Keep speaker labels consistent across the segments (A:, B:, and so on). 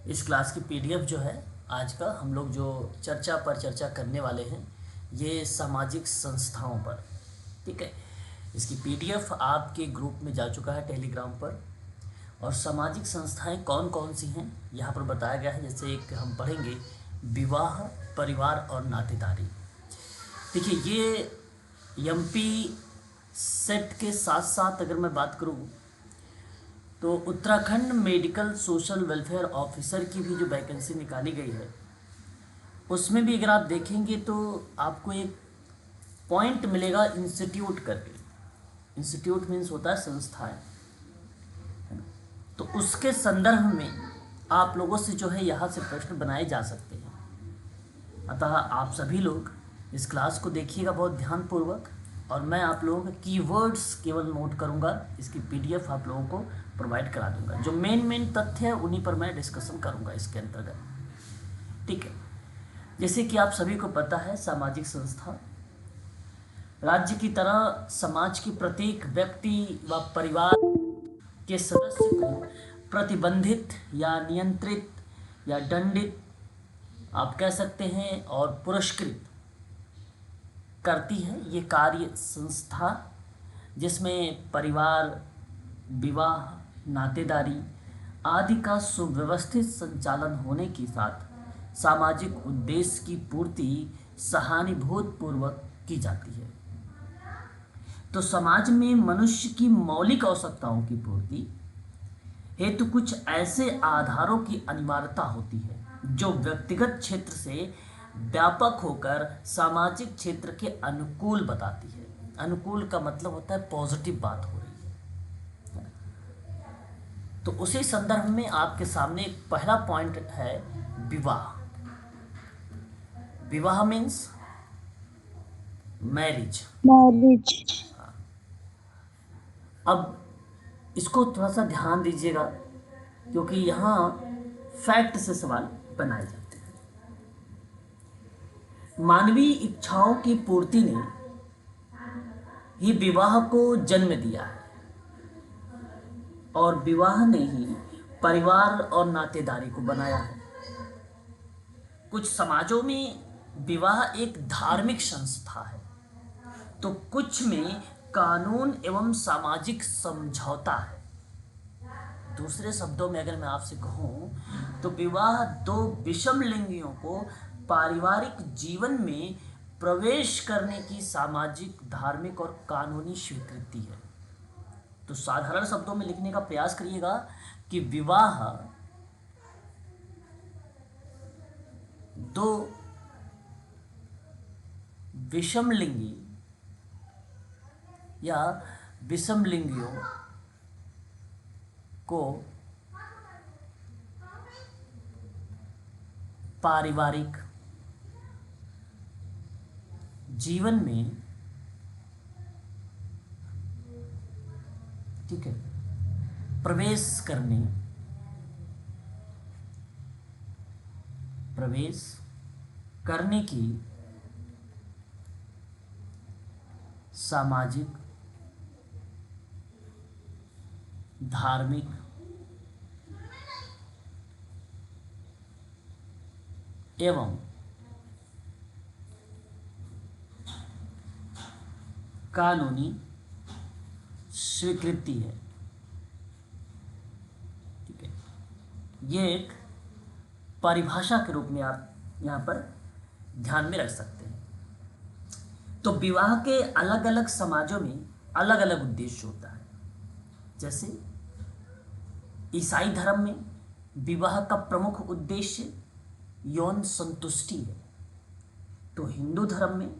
A: इस क्लास की पीडीएफ जो है आज का हम लोग जो चर्चा पर चर्चा करने वाले हैं ये सामाजिक संस्थाओं पर। ठीक है, इसकी पीडीएफ आपके ग्रुप में जा चुका है टेलीग्राम पर। और सामाजिक संस्थाएं कौन कौन सी हैं यहाँ पर बताया गया है। जैसे एक हम पढ़ेंगे विवाह, परिवार और नातेदारी। देखिए ये एमपी सेट के साथ साथ अगर मैं बात करूँ तो Uttarakhand medical social welfare officer की भी जो वैकेंसी निकाली गई है उसमें भी अगर आप देखेंगे तो आपको एक पॉइंट मिलेगा इंस्टीट्यूट करके। इंस्टीट्यूट मीन्स होता है संस्थाएं, है ना। तो उसके संदर्भ में आप लोगों से जो है यहाँ से प्रश्न बनाए जा सकते हैं। अतः आप सभी लोग इस क्लास को देखिएगा बहुत ध्यानपूर्वक और मैं आप लोगों के कीवर्ड्स केवल नोट करूंगा। इसकी पीडीएफ आप लोगों को प्रोवाइड करा दूंगा। जो मेन तथ्य है उन्हीं पर मैं डिस्कशन करूंगा इसके अंतर्गत। ठीक है, जैसे कि आप सभी को पता है सामाजिक संस्था राज्य की तरह समाज के प्रत्येक व्यक्ति व परिवार के सदस्य को प्रतिबंधित या नियंत्रित या दंडित आप कह सकते हैं और पुरस्कृत करती है। ये कार्य संस्था जिसमें परिवार, विवाह, नातेदारी आदि का सुव्यवस्थित संचालन होने के साथ सामाजिक उद्देश्य की पूर्ति सहानुभूतिपूर्वक की जाती है। तो समाज में मनुष्य की मौलिक आवश्यकताओं की पूर्ति हेतु कुछ ऐसे आधारों की अनिवार्यता होती है जो व्यक्तिगत क्षेत्र से व्यापक होकर सामाजिक क्षेत्र के अनुकूल बताती है। अनुकूल का मतलब होता है पॉजिटिव बात हो रही है। तो उसी संदर्भ में आपके सामने एक पहला पॉइंट है विवाह। विवाह मीन्स मैरिज। अब इसको थोड़ा सा ध्यान दीजिएगा क्योंकि यहाँ फैक्ट से सवाल बनाए जाते हैं। मानवीय इच्छाओं की पूर्ति ने ही विवाह को जन्म दिया है और विवाह ने ही परिवार और नातेदारी को बनाया है। कुछ समाजों में विवाह एक धार्मिक संस्था है तो कुछ में कानून एवं सामाजिक समझौता है। दूसरे शब्दों में अगर मैं आपसे कहूं तो विवाह दो विषम लिंगियों को पारिवारिक जीवन में प्रवेश करने की सामाजिक, धार्मिक और कानूनी स्वीकृति है। तो साधारण शब्दों में लिखने का प्रयास करिएगा कि विवाह दो विषम लिंगी या विषम लिंगियों को पारिवारिक जीवन में, ठीक है, प्रवेश करने की सामाजिक, धार्मिक एवं कानूनी स्वीकृति है। ठीक है, ये एक परिभाषा के रूप में आप यहाँ पर ध्यान में रख सकते हैं। तो विवाह के अलग अलग समाजों में अलग अलग उद्देश्य होता है। जैसे ईसाई धर्म में विवाह का प्रमुख उद्देश्य यौन संतुष्टि है तो हिंदू धर्म में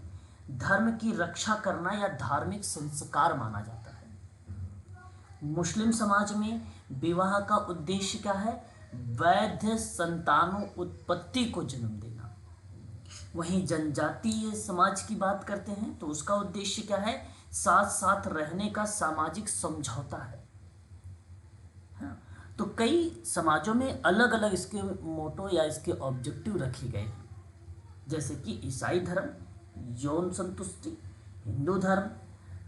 A: धर्म की रक्षा करना या धार्मिक संस्कार माना जाता है। मुस्लिम समाज में विवाह का उद्देश्य क्या है? वैध संतानों उत्पत्ति को जन्म देना। वहीं जनजातीय समाज की बात करते हैं तो उसका उद्देश्य क्या है? साथ साथ रहने का सामाजिक समझौता है। तो कई समाजों में अलग अलग इसके मोटो या इसके ऑब्जेक्टिव रखे गए हैं। जैसे कि ईसाई धर्म यौन संतुष्टि, हिंदू धर्म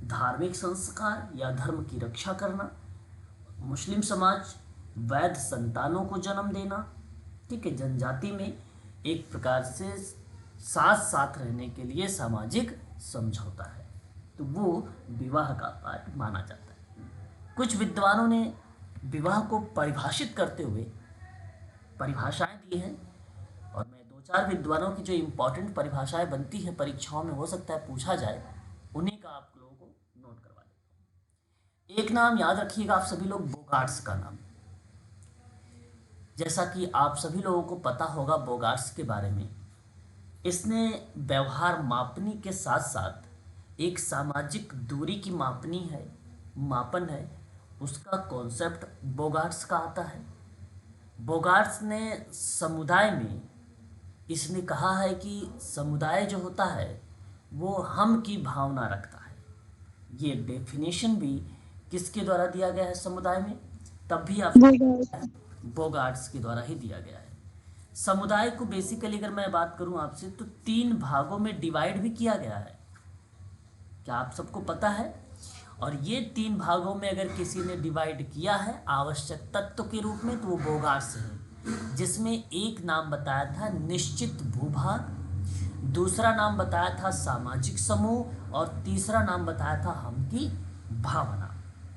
A: धार्मिक संस्कार या धर्म की रक्षा करना, मुस्लिम समाज वैध संतानों को जन्म देना, ठीक है, जनजाति में एक प्रकार से साथ साथ रहने के लिए सामाजिक समझौता है, तो वो विवाह का पार्ट माना जाता है। कुछ विद्वानों ने विवाह को परिभाषित करते हुए परिभाषाएं दी हैं, और मैं दो चार विद्वानों की जो इम्पोर्टेंट परिभाषाएं बनती हैं परीक्षाओं में, हो सकता है पूछा जाए, उन्हीं का आप लोगों को नोट करवा देता हूँ। एक नाम याद रखिएगा आप सभी लोग, बोगार्ट्स का नाम। जैसा कि आप सभी लोगों को पता होगा बोगार्ट्स के बारे में, इसने व्यवहार मापनी के साथ साथ एक सामाजिक दूरी की मापन है, उसका कॉन्सेप्ट बोगार्ट्स का आता है। बोगार्ट्स ने समुदाय में इसने कहा है कि समुदाय जो होता है वो हम की भावना रखता है। ये डेफिनेशन भी किसके द्वारा दिया गया है समुदाय में, तब भी आप बोगार्ट्स के द्वारा ही दिया गया है। समुदाय को बेसिकली अगर मैं बात करूं आपसे तो 3 भागों में डिवाइड भी किया गया है, क्या आप सबको पता है? और ये 3 भागों में अगर किसी ने डिवाइड किया है आवश्यक तत्व के रूप में तो वो बोगार्ट्स है, जिसमें एक नाम बताया था निश्चित भूभाग, दूसरा नाम बताया था सामाजिक समूह, और तीसरा नाम बताया था हम की भावना।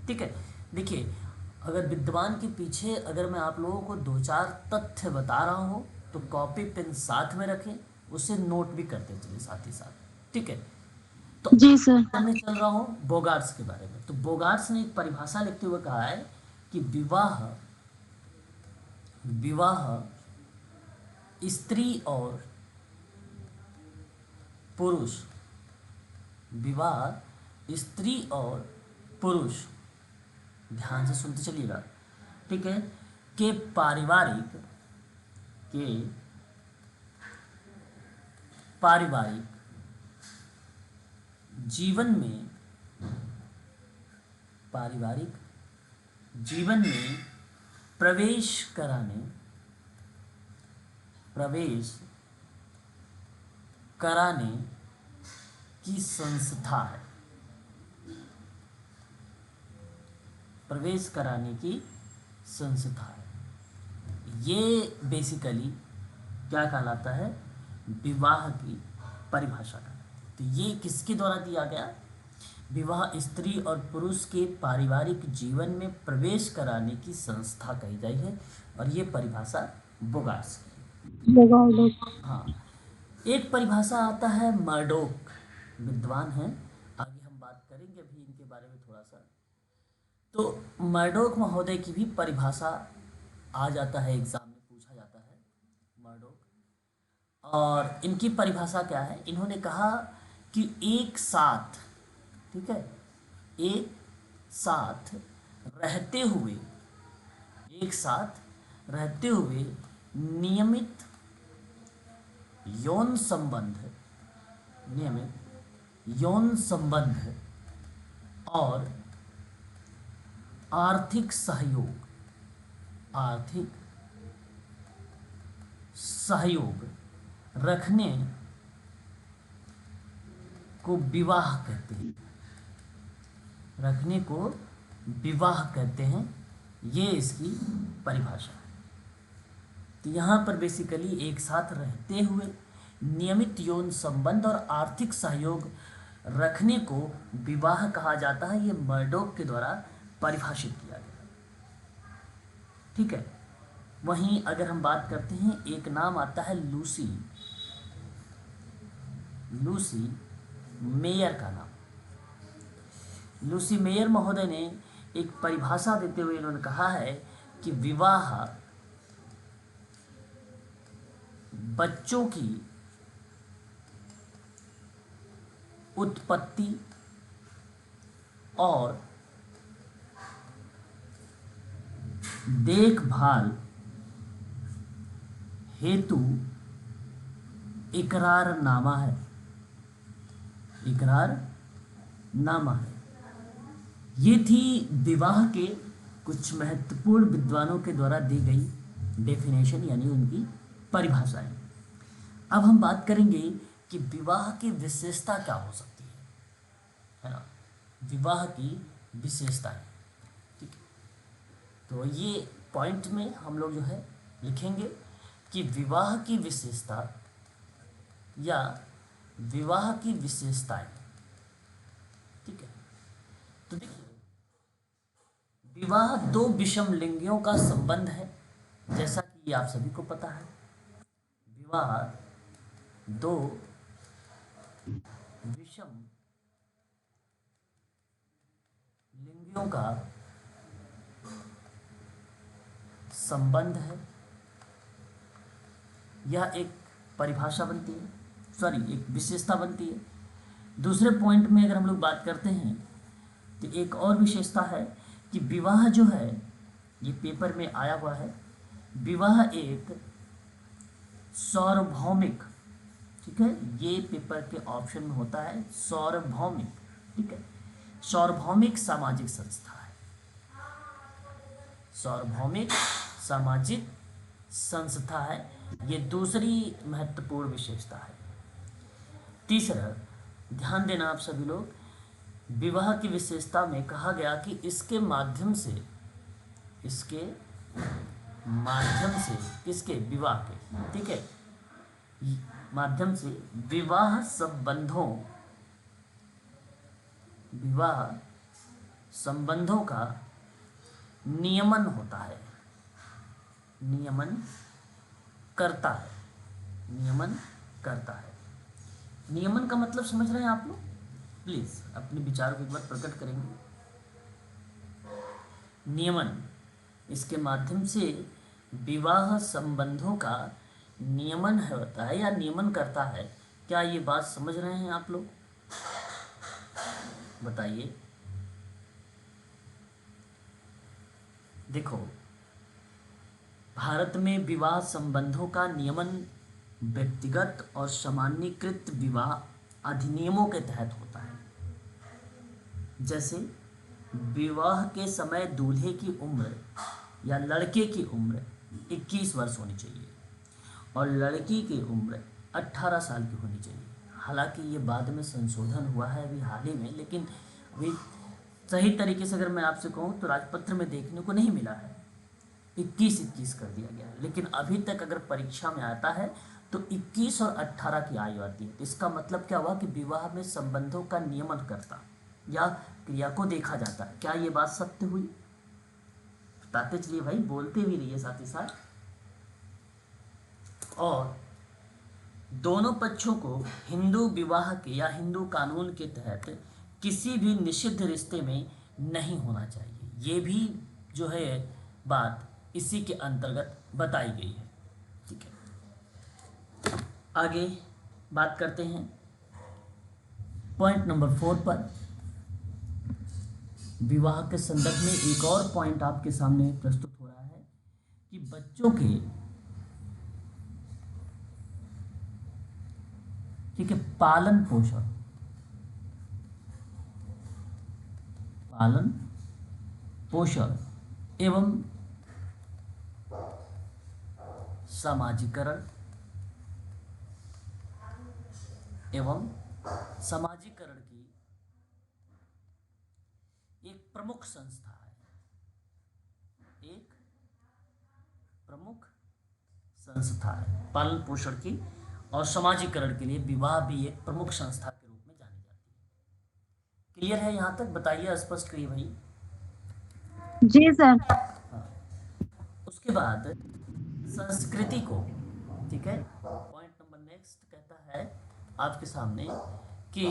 A: ठीक है, देखिए अगर विद्वान के पीछे अगर मैं आप लोगों को 2-4 तथ्य बता रहा हूँ तो कॉपी पेन साथ में रखें, उसे नोट भी करते चलिए साथ ही साथ। ठीक है, तो
B: जी सर।
A: मैं चल रहा हूँ बोगार्ट्स के बारे में। तो बोगार्ट्स ने एक परिभाषा लिखते हुए कहा है कि विवाह स्त्री और पुरुष, विवाह स्त्री और पुरुष, ध्यान से सुनते चलिएगा, ठीक है, के पारिवारिक जीवन में प्रवेश कराने की संस्था है। प्रवेश कराने की संस्था है। ये बेसिकली क्या कहलाता है, विवाह की परिभाषा का। तो ये किसके द्वारा दिया गया, विवाह स्त्री और पुरुष के पारिवारिक जीवन में प्रवेश कराने की संस्था कही जाती है, और ये परिभाषा बोगार्ट्स की। हाँ, एक परिभाषा आता है मर्डोक, विद्वान हैं, आगे हम बात करेंगे अभी इनके बारे में थोड़ा सा। तो मर्डोक महोदय की भी परिभाषा आ जाता है, एग्जाम में पूछा जाता है मर्डोक। और इनकी परिभाषा क्या है, इन्होंने कहा कि एक साथ, ठीक है, एक साथ रहते हुए नियमित यौन संबंध और आर्थिक सहयोग रखने को विवाह कहते हैं। ये इसकी परिभाषा है। तो यहाँ पर बेसिकली एक साथ रहते हुए नियमित यौन संबंध और आर्थिक सहयोग रखने को विवाह कहा जाता है। ये मर्डोक के द्वारा परिभाषित किया गया। ठीक है, वहीं अगर हम बात करते हैं, एक नाम आता है लूसी मेयर का नाम। लूसी मेयर महोदय ने एक परिभाषा देते हुए इन्होंने कहा है कि विवाह बच्चों की उत्पत्ति और देखभाल हेतु इकरारनामा है। ये थी विवाह के कुछ महत्वपूर्ण विद्वानों के द्वारा दी गई डेफिनेशन, यानी उनकी परिभाषाएं। अब हम बात करेंगे कि विवाह की विशेषता क्या हो सकती है ना, विवाह की विशेषताएं। ठीक है, तो ये पॉइंट में हम लोग जो है लिखेंगे कि विवाह की विशेषता या विवाह की विशेषताएं। ठीक है, तो देखिए, विवाह दो विषम लिंगियों का संबंध है, जैसा कि आप सभी को पता है। विवाह दो विषम लिंगियों का संबंध है। यह एक परिभाषा बनती है, सॉरी एक विशेषता बनती है। दूसरे पॉइंट में अगर हम लोग बात करते हैं तो एक और विशेषता है कि विवाह जो है, ये पेपर में आया हुआ है, विवाह एक सार्वभौमिक, ठीक है, ये पेपर के ऑप्शन में होता है सार्वभौमिक, ठीक है, सार्वभौमिक सामाजिक संस्था है, सार्वभौमिक सामाजिक संस्था है। ये दूसरी महत्वपूर्ण विशेषता है। तीसरा, ध्यान देना आप सभी लोग, विवाह की विशेषता में कहा गया कि इसके माध्यम से किसके, विवाह के, ठीक है, माध्यम से विवाह संबंधों का नियमन होता है, नियमन करता है। नियमन का मतलब समझ रहे हैं आप लोग? प्लीज अपने विचार को एक बार प्रकट करेंगे। नियमन, इसके माध्यम से विवाह संबंधों का नियमन होता है या नियमन करता है। क्या ये बात समझ रहे हैं आप लोग? बताइए। देखो, भारत में विवाह संबंधों का नियमन व्यक्तिगत और सामान्यीकृत विवाह अधिनियमों के तहत होता है। जैसे विवाह के समय दूल्हे की उम्र या लड़के की उम्र 21 वर्ष होनी चाहिए और लड़की की उम्र 18 साल की होनी चाहिए। हालांकि ये बाद में संशोधन हुआ है अभी हाल ही में, लेकिन अभी सही तरीके से अगर मैं आपसे कहूँ तो राजपत्र में देखने को नहीं मिला है, 21 कर दिया गया है। लेकिन अभी तक अगर परीक्षा में आता है तो 21 और 18 की आयु आती है। तो इसका मतलब क्या हुआ कि विवाह में संबंधों का नियमन करता या क्रिया को देखा जाता है। क्या ये बात सत्य हुई? बताते चलिए भाई, बोलते भी रहिए साथ ही साथ। और दोनों पक्षों को हिंदू विवाह के या हिंदू कानून के तहत किसी भी निषिद्ध रिश्ते में नहीं होना चाहिए। ये भी जो है बात इसी के अंतर्गत बताई गई है। ठीक है, आगे बात करते हैं पॉइंट नंबर 4 पर। विवाह के संदर्भ में एक और पॉइंट आपके सामने प्रस्तुत हो रहा है कि बच्चों के, ठीक है, पालन पोषण एवं सामाजिकरण की एक प्रमुख संस्था है, पालन पोषण की और सामाजिकरण के लिए विवाह भी एक प्रमुख संस्था के रूप में जानी जाती है। क्लियर है यहाँ तक? बताइए, स्पष्ट करिए भाई।
B: जी सर।
A: हाँ। उसके बाद संस्कृति को, ठीक है, पॉइंट नंबर नेक्स्ट कहता है आपके सामने कि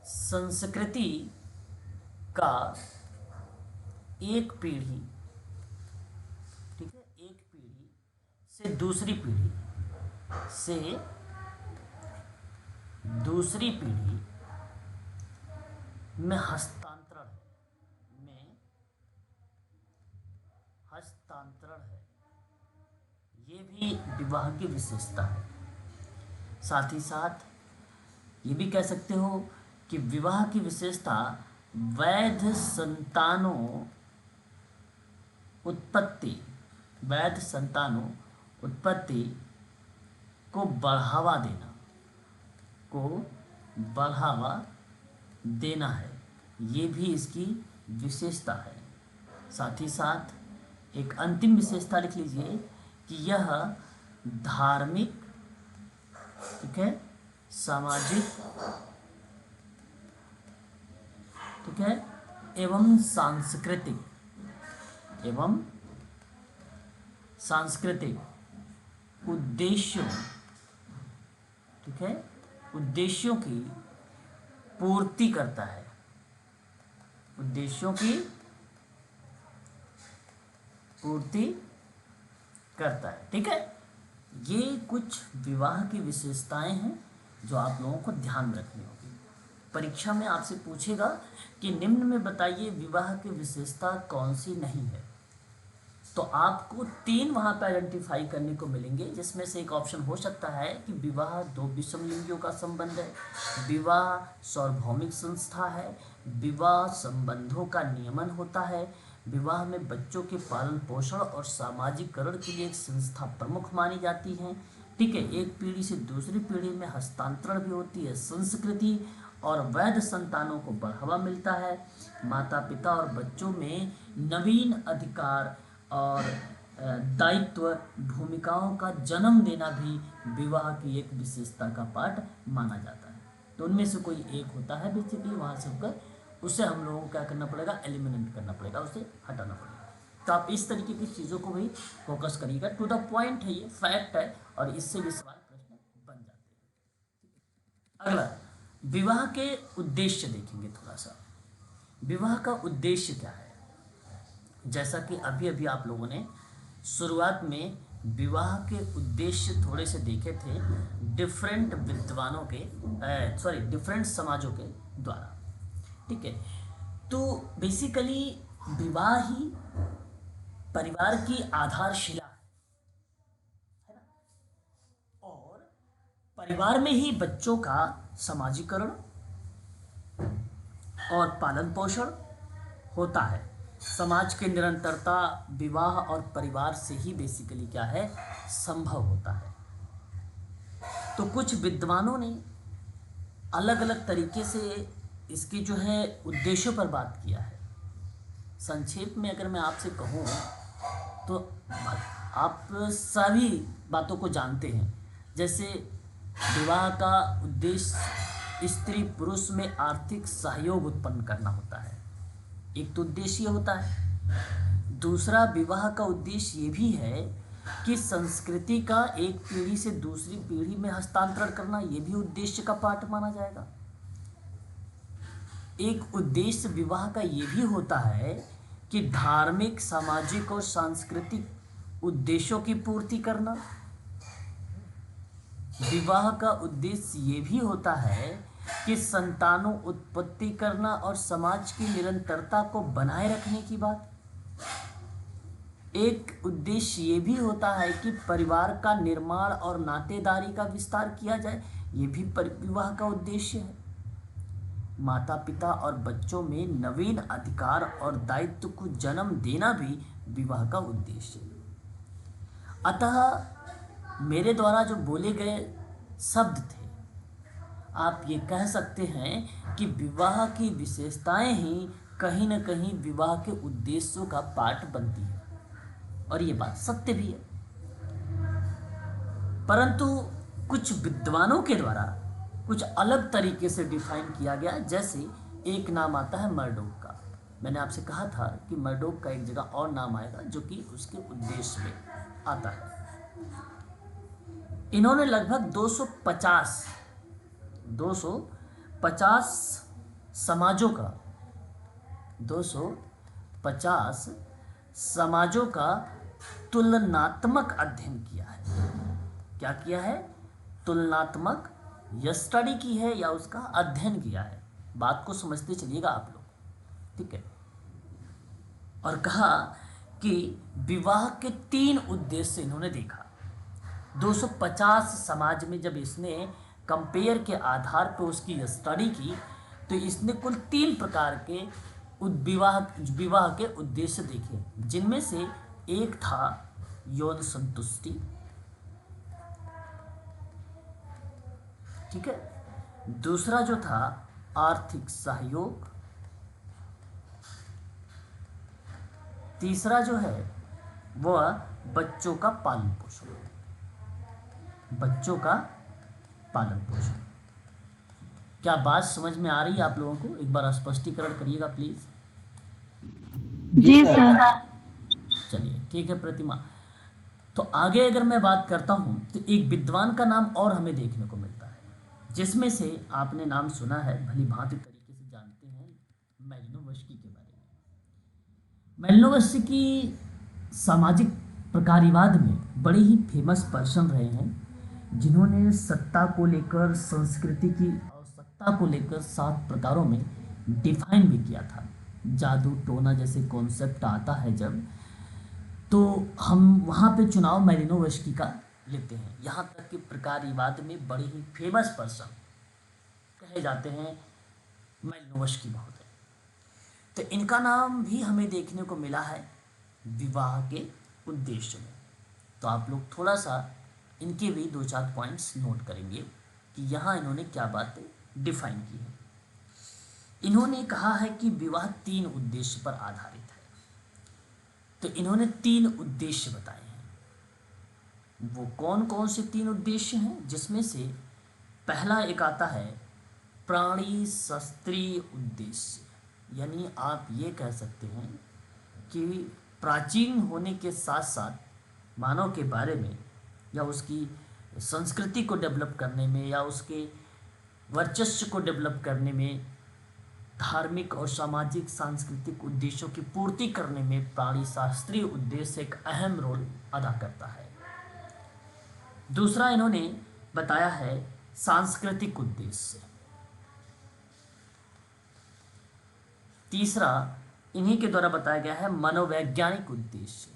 A: संस्कृति का एक पीढ़ी, ठीक है, एक पीढ़ी से दूसरी पीढ़ी में हस्तांतरण है। ये भी विवाह की विशेषता है। साथ ही साथ ये भी कह सकते हो कि विवाह की विशेषता वैध संतानों उत्पत्ति को बढ़ावा देना है। ये भी इसकी विशेषता है। साथ ही साथ एक अंतिम विशेषता लिख लीजिए कि यह धार्मिक, ठीक है, सामाजिक, ठीक है, एवं सांस्कृतिक उद्देश्यों, ठीक है, उद्देश्यों की पूर्ति करता है, उद्देश्यों की पूर्ति करता है। ठीक है, ये कुछ विवाह की विशेषताएं हैं जो आप लोगों को ध्यान में रखनी होगी। परीक्षा में आपसे पूछेगा कि निम्न में बताइए विवाह की विशेषता कौन सी नहीं है, तो आपको 3 वहाँ पर आइडेंटिफाई करने को मिलेंगे, जिसमें से एक ऑप्शन हो सकता है कि विवाह 2 विषमलिंगियों का संबंध है, विवाह सार्वभौमिक संस्था है, विवाह संबंधों का नियमन होता है, विवाह में बच्चों के पालन पोषण और सामाजिकरण के लिए एक संस्था प्रमुख मानी जाती है। ठीक है, एक पीढ़ी से दूसरी पीढ़ी में हस्तांतरण भी होती है, संस्कृति और वैध संतानों को बढ़ावा मिलता है, माता पिता और बच्चों में नवीन अधिकार और दायित्व भूमिकाओं का जन्म देना भी विवाह की एक विशेषता का पार्ट माना जाता है। तो उनमें से कोई एक होता है बेसिकली, वहाँ से होकर उसे हम लोगों को क्या करना पड़ेगा, एलिमिनेट करना पड़ेगा, उसे हटाना पड़ेगा। तो आप इस तरीके की चीज़ों को भी फोकस करिएगा। टू द पॉइंट है, ये फैक्ट है और इससे भी सवाल प्रश्न बन जाते हैं। अगला विवाह के उद्देश्य देखेंगे थोड़ा सा। विवाह का उद्देश्य क्या है? जैसा कि अभी अभी आप लोगों ने शुरुआत में विवाह के उद्देश्य थोड़े से देखे थे डिफरेंट विद्वानों के डिफरेंट समाजों के द्वारा। ठीक है, तो बेसिकली विवाह ही परिवार की आधारशिला है ना, और परिवार में ही बच्चों का समाजीकरण और पालन पोषण होता है। समाज की निरंतरता विवाह और परिवार से ही बेसिकली क्या है, संभव होता है। तो कुछ विद्वानों ने अलग अलग तरीके से इसकी जो है उद्देश्यों पर बात किया है। संक्षेप में अगर मैं आपसे कहूँ तो आप सभी बातों को जानते हैं। जैसे विवाह का उद्देश्य स्त्री पुरुष में आर्थिक सहयोग उत्पन्न करना होता है, एक तो उद्देश्य होता है। दूसरा, विवाह का उद्देश्य ये भी है कि संस्कृति का एक पीढ़ी से दूसरी पीढ़ी में हस्तांतरण करना, ये भी उद्देश्य का पार्ट माना जाएगा। एक उद्देश्य विवाह का ये भी होता है कि धार्मिक, सामाजिक और सांस्कृतिक उद्देश्यों की पूर्ति करना। विवाह का उद्देश्य ये भी होता है कि संतानों उत्पत्ति करना और समाज की निरंतरता को बनाए रखने की बात। एक उद्देश्य ये भी होता है कि परिवार का निर्माण और नातेदारी का विस्तार किया जाए, ये भी विवाह का उद्देश्य है। माता पिता और बच्चों में नवीन अधिकार और दायित्व को जन्म देना भी विवाह का उद्देश्य है। अतः मेरे द्वारा जो बोले गए शब्द थे, आप ये कह सकते हैं कि विवाह की विशेषताएं ही कहीं न कहीं विवाह के उद्देश्यों का पार्ट बनती है, और ये बात सत्य भी है। परंतु कुछ विद्वानों के द्वारा कुछ अलग तरीके से डिफाइन किया गया। जैसे एक नाम आता है मर्डोक का। मैंने आपसे कहा था कि मर्डोक का एक जगह और नाम आएगा जो कि उसके उद्देश्य में आता है। इन्होंने लगभग 250 समाजों का 250 समाजों का तुलनात्मक अध्ययन किया है। क्या किया है? तुलनात्मक स्टडी की है या उसका अध्ययन किया है। बात को समझते चलिएगा आप लोग, ठीक है। और कहा कि विवाह के 3 उद्देश्य इन्होंने देखा। 250 समाज में जब इसने कंपेयर के आधार पर उसकी स्टडी की, तो इसने कुल 3 प्रकार के विवाह के उद्देश्य देखे, जिनमें से एक था यौन संतुष्टि, ठीक है। दूसरा जो था आर्थिक सहयोग, तीसरा जो है वह बच्चों का पालन पोषण। बच्चों का पालन पोषण। क्या बात समझ में आ रही है आप लोगों को? एक बार स्पष्टीकरण करिएगा प्लीज।
B: Ji sir.
A: चलिए ठीक है प्रतिमा। तो आगे अगर मैं बात करता हूं तो एक विद्वान का नाम और हमें देखने को मिलता है, जिसमें से आपने नाम सुना है, भली भांति तरीके से जानते हैं, मैलिनोवस्की के बारे में। मैलिनोवस्की सामाजिक प्रकारीवाद में बड़े ही फेमस पर्सन रहे हैं, जिन्होंने सत्ता को लेकर, संस्कृति की और सत्ता को लेकर 7 प्रकारों में डिफाइन भी किया था। जादू टोना जैसे कॉन्सेप्ट आता है जब, तो हम वहाँ पे चुनाव मैलिनोवस्की का लेते हैं। यहाँ तक कि प्रकारीवाद में बड़े ही फेमस पर्सन कहे जाते हैं मैलिनोवस्की महोदय। तो इनका नाम भी हमें देखने को मिला है विवाह के उद्देश्य में। तो आप लोग थोड़ा सा इनके भी 2-4 पॉइंट्स नोट करेंगे कि यहाँ इन्होंने क्या बात डिफाइन की है। इन्होंने कहा है कि विवाह 3 उद्देश्य पर आधारित है। तो इन्होंने 3 उद्देश्य बताए हैं। वो कौन कौन से 3 उद्देश्य हैं? जिसमें से पहला एक आता है प्राणी शास्त्रीय उद्देश्य, यानी आप ये कह सकते हैं कि प्राचीन होने के साथ साथ मानव के बारे में या उसकी संस्कृति को डेवलप करने में या उसके वर्चस्व को डेवलप करने में, धार्मिक और सामाजिक सांस्कृतिक उद्देश्यों की पूर्ति करने में प्राणी शास्त्रीय उद्देश्य एक अहम रोल अदा करता है। दूसरा इन्होंने बताया है सांस्कृतिक उद्देश्य। तीसरा इन्हीं के द्वारा बताया गया है मनोवैज्ञानिक उद्देश्य।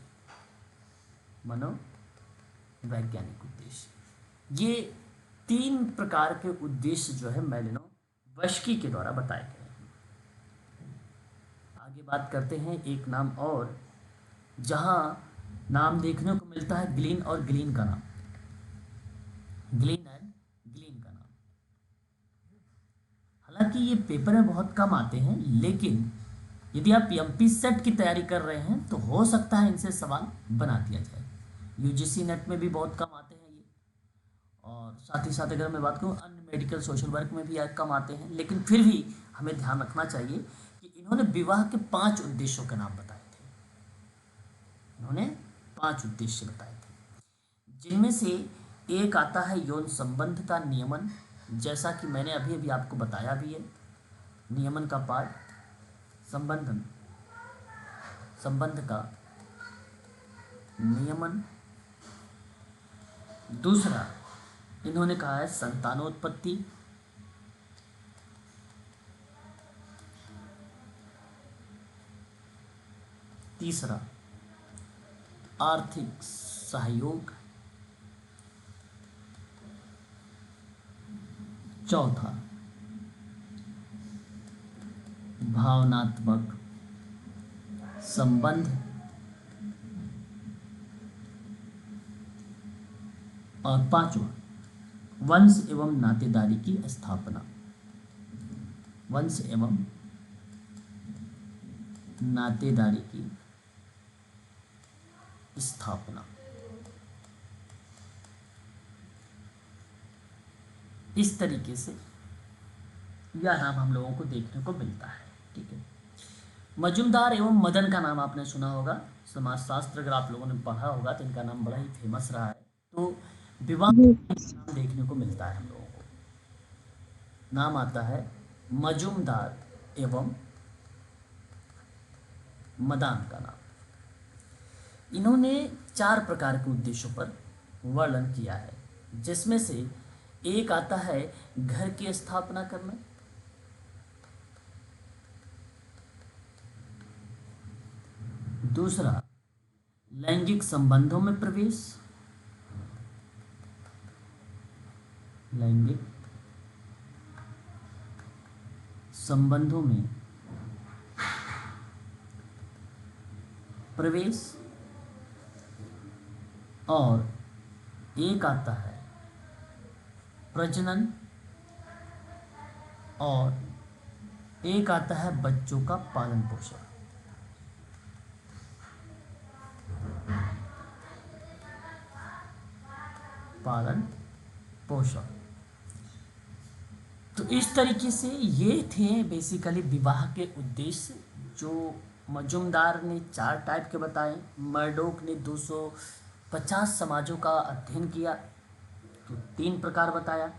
A: मनोवैज्ञानिक उद्देश्य, ये 3 प्रकार के उद्देश्य जो है मैलिनोवस्की के द्वारा बताए गए। आगे बात करते हैं एक नाम और, जहां नाम देखने को मिलता है ग्लीन और ग्लीन का नाम। ग्लीन एंड ग्लीन का नाम, हालांकि ये पेपर में बहुत कम आते हैं, लेकिन यदि आप एमपी सेट की तैयारी कर रहे हैं तो हो सकता है इनसे सवाल बना दिया जाए। यूजीसी नेट में भी बहुत कम आते हैं ये, और साथ ही साथ अगर मैं बात करूँ अन्य मेडिकल सोशल वर्क में भी कम आते हैं, लेकिन फिर भी हमें ध्यान रखना चाहिए इन्होंने विवाह के 5 उद्देश्यों के नाम बताए थे। इन्होंने 5 उद्देश्य बताए थे, जिनमें से एक आता है यौन संबंध का नियमन, जैसा कि मैंने अभी अभी आपको बताया भी है, नियमन का पार्ट, संबंध का नियमन। दूसरा इन्होंने कहा है संतानोत्पत्ति। तीसरा आर्थिक सहयोग। चौथा भावनात्मक संबंध। और 5वां वंश एवं नातेदारी की स्थापना। वंश एवं नातेदारी की स्थापना। इस तरीके से यह नाम हम लोगों को देखने को मिलता है। ठीक है, मजुमदार एवं मदन का नाम आपने सुना होगा, समाजशास्त्र अगर आप लोगों ने पढ़ा होगा तो इनका नाम बड़ा ही फेमस रहा है। तो विवाह नाम देखने को मिलता है हम लोगों को, नाम आता है मजुमदार एवं मदान का नाम। इन्होंने 4 प्रकार के उद्देश्यों पर वर्णन किया है, जिसमें से एक आता है घर की स्थापना करना। दूसरा लैंगिक संबंधों में प्रवेश। लैंगिक संबंधों में प्रवेश। और एक आता है प्रजनन। और एक आता है बच्चों का पालन पोषण। पालन पोषण। तो इस तरीके से ये थे बेसिकली विवाह के उद्देश्य, जो मजुमदार ने 4 टाइप के बताए, मर्डोक ने 250 समाजों का अध्ययन किया तो 3 प्रकार बताया,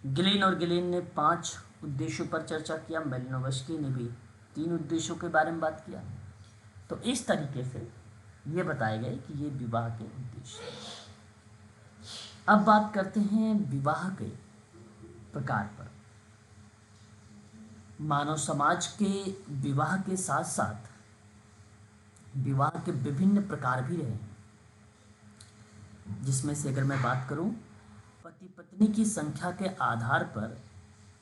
A: गिलिन और गिलिन ने 5 उद्देश्यों पर चर्चा किया, मेलिनोवस्की ने भी 3 उद्देश्यों के बारे में बात किया। तो इस तरीके से ये बताए गए कि ये विवाह के उद्देश्य हैं। अब बात करते हैं विवाह के प्रकार पर। मानव समाज के विवाह के साथ साथ विवाह के विभिन्न प्रकार भी रहे हैं, जिसमें से अगर मैं बात करूं, पति पत्नी की संख्या के आधार पर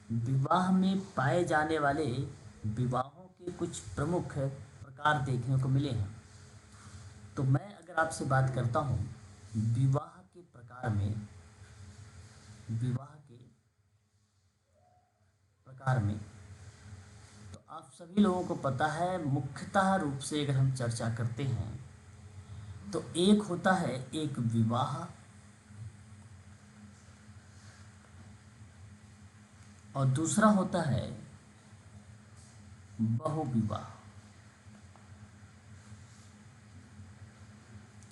A: विवाह में पाए जाने वाले विवाहों के कुछ प्रमुख प्रकार देखने को मिले हैं। तो मैं अगर आपसे बात करता हूं विवाह के प्रकार में, तो आप सभी लोगों को पता है, मुख्यतः रूप से अगर हम चर्चा करते हैं तो एक होता है एक विवाह और दूसरा होता है बहुविवाह।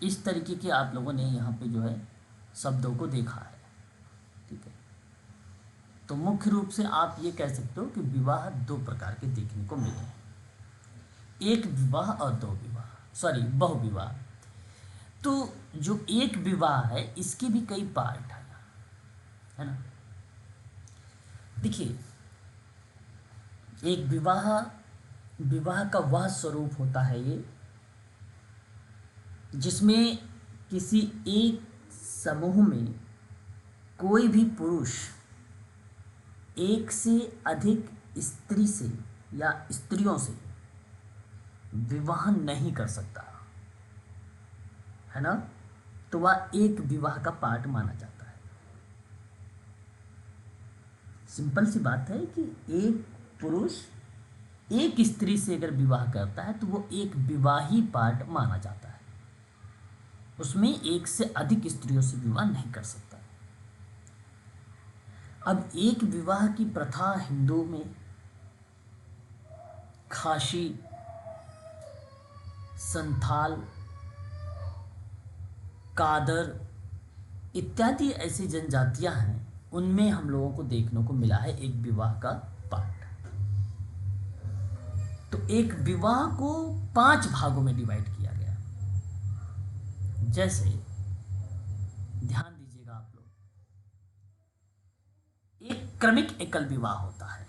A: इस तरीके के आप लोगों ने यहाँ पे जो है शब्दों को देखा है, ठीक है। तो मुख्य रूप से आप ये कह सकते हो कि विवाह 2 प्रकार के देखने को मिले हैं, एक विवाह और बहुविवाह। तो जो एक विवाह है इसके भी कई पार्ट है ना। देखिए, एक विवाह का वह स्वरूप होता है ये जिसमें किसी एक समूह में कोई भी पुरुष एक से अधिक स्त्री से या स्त्रियों से विवाह नहीं कर सकता, है ना। तो वह एक विवाह का पार्ट माना जाता है। सिंपल सी बात है कि एक पुरुष एक स्त्री से अगर विवाह करता है तो वो एक विवाही पार्ट माना जाता है, उसमें एक से अधिक स्त्रियों से विवाह नहीं कर सकता। अब एक विवाह की प्रथा हिंदू में खासी, संथाल, कादर इत्यादि ऐसी जनजातियां हैं, उनमें हम लोगों को देखने को मिला है एक विवाह का पार्ट। तो एक विवाह को 5 भागों में डिवाइड किया गया। जैसे ध्यान दीजिएगा आप लोग, एक क्रमिक एकल विवाह होता है।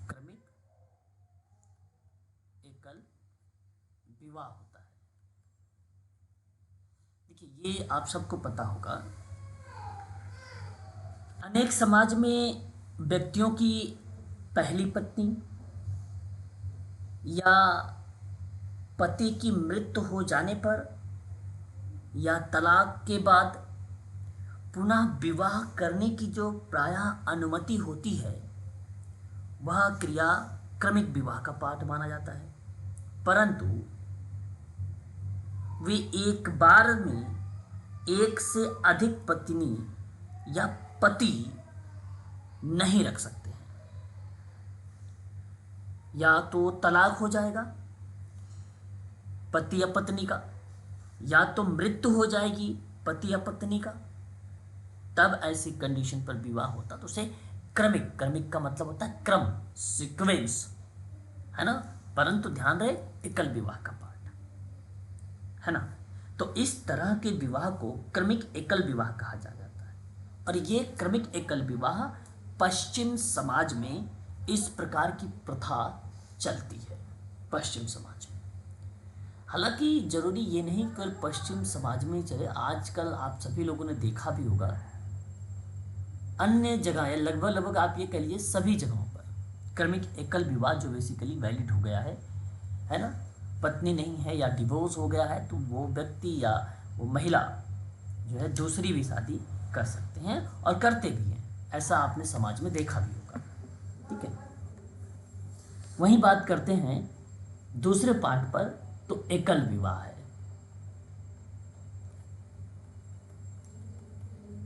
A: क्रमिक एकल विवाह होता है। देखिए, ये आप सबको पता होगा, अनेक समाज में व्यक्तियों की पहली पत्नी या पति की मृत्यु हो जाने पर या तलाक के बाद पुनः विवाह करने की जो प्रायः अनुमति होती है, वह क्रिया क्रमिक विवाह का पार्ट माना जाता है। परंतु वे एक बार में एक से अधिक पत्नी या पति नहीं रख सकते हैं। या तो तलाक हो जाएगा पति या पत्नी का, या तो मृत्यु हो जाएगी पति या पत्नी का, तब ऐसी कंडीशन पर विवाह होता तो उसे क्रमिक का मतलब होता है क्रम, सीक्वेंस, है ना। परंतु ध्यान रहे, एकल विवाह का पार्ट, है ना। तो इस तरह के विवाह को क्रमिक एकल विवाह कहा जाता है। और ये क्रमिक एकल विवाह पश्चिम समाज में इस प्रकार की प्रथा चलती है, पश्चिम समाज में। हालांकि जरूरी ये नहीं कि पश्चिम समाज में चले, आजकल आप सभी लोगों ने देखा भी होगा अन्य जगह, लगभग आप ये कह लीजिए सभी जगहों पर क्रमिक एकल विवाह जो बेसिकली वैलिड हो गया है ना। पत्नी नहीं है या डिवोर्स हो गया है तो वो व्यक्ति या वो महिला जो है दूसरी भी शादी कर सकते हैं और करते भी हैं, ऐसा आपने समाज में देखा भी होगा, ठीक है। वहीं बात करते हैं दूसरे पार्ट पर, तो एकल विवाह है।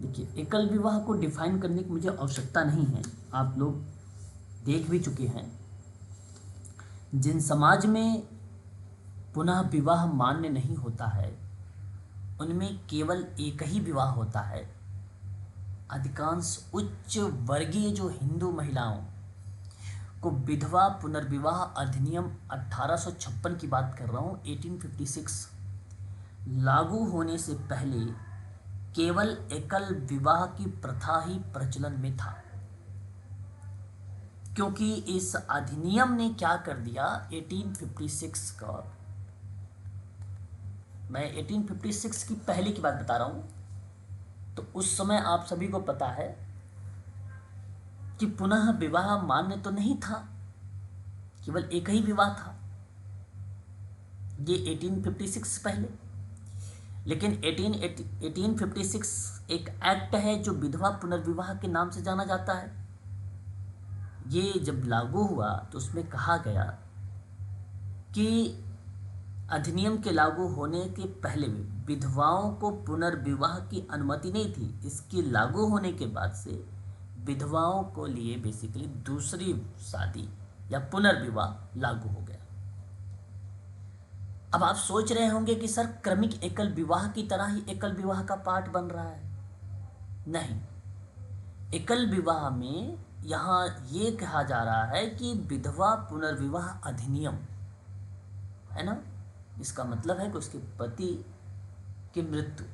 A: देखिए, एकल विवाह को डिफाइन करने की मुझे आवश्यकता नहीं है, आप लोग देख भी चुके हैं। जिन समाज में पुनः विवाह मान्य नहीं होता है उनमें केवल एक ही विवाह होता है। अधिकांश उच्च वर्गीय जो हिंदू महिलाओं को विधवा पुनर्विवाह अधिनियम 1856 की बात कर रहा हूँ, 1856 लागू होने से पहले केवल एकल विवाह की प्रथा ही प्रचलन में था। क्योंकि इस अधिनियम ने क्या कर दिया, 1856 का, मैं 1856 की पहले की बात बता रहा हूँ, तो उस समय आप सभी को पता है कि पुनः विवाह मान्य तो नहीं था, केवल एक ही विवाह था, ये 1856 से पहले। लेकिन 1856 एक एक्ट है जो विधवा पुनर्विवाह के नाम से जाना जाता है। ये जब लागू हुआ तो उसमें कहा गया कि अधिनियम के लागू होने के पहले भी विधवाओं को पुनर्विवाह की अनुमति नहीं थी। इसके लागू होने के बाद से विधवाओं को लिए बेसिकली दूसरी शादी या पुनर्विवाह लागू हो गया। अब आप सोच रहे होंगे कि सर क्रमिक एकल विवाह की तरह ही एकल विवाह का पार्ट बन रहा है। नहीं, एकल विवाह में यहाँ ये कहा जा रहा है कि विधवा पुनर्विवाह अधिनियम है ना, इसका मतलब है कि उसके पति की मृत्यु